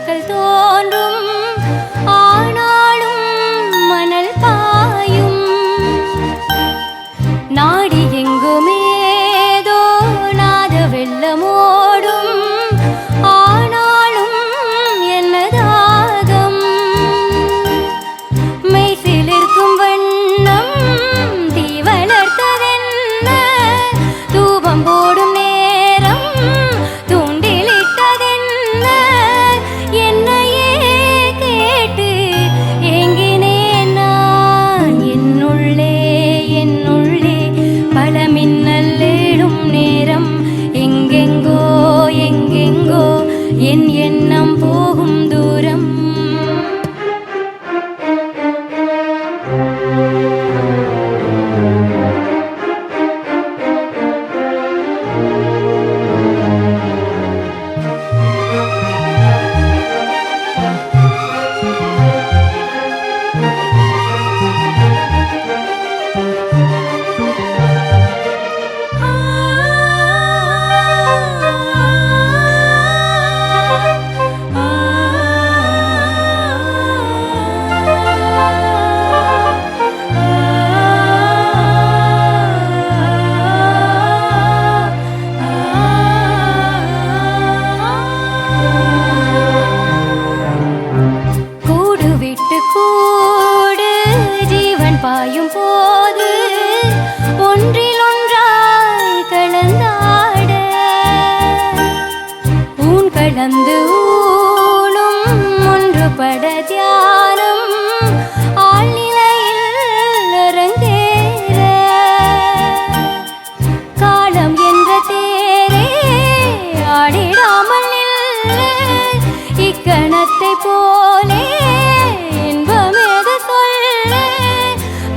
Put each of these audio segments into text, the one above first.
நாட்கள் தோன்றும் ஆனாலும் மணல் பாயும் நாடி எங்குமேதோ நாத வெள்ளமோடும் ஆனாலும் என்னதாகம் மெய்சிலிருக்கும் வண்ணம் தீ வளர்த்ததென்ன தூபம் போடும் நேரம் தூண்டிலிட்டதென்ன என்னையே கேட்டு ஏங்கினேன் நான் என்னுள்ளே பல மின்னல் எழும் நேரம் எங்கெங்கோ என் எண்ணம் போகும் தூரம் கூடு ஜீவன் பாயும் போது ஒன்றில் ஒன்றாய் கலந்தாட ஊன் கலந்து ஊனும் ஒன்றுபட தியானம் ஆழ்நிலையில் அரங்கேற காலம் என்ற தேரே ஆடிடாமல் நில்ல இக்கணத்தை போலே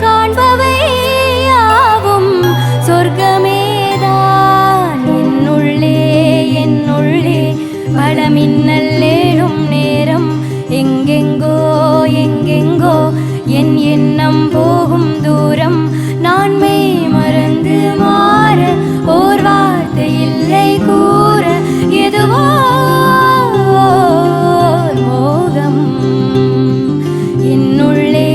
காண்பவை யாவும் சொர்க்கமேதான் என்னுள்ளே பல மின்னல் எழும் நேரம் எங்கெங்கோ என் எண்ணம் போகும் தூரம் நான் மெய் மறந்து மாற ஓர் வார்த்தை இல்லை கூற எதுவோ மோகம் என்னுள்ளே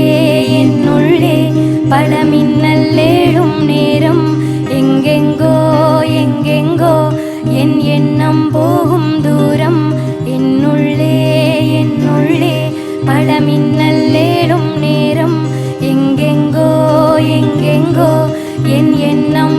பல மின்னல் எழும் நேரம் எங்கெங்கோ என் எண்ணம் போகும் தூரம் என்னுள்ளே பல மின்னல் எழும் நேரம் எங்கெங்கோ என் எண்ணம்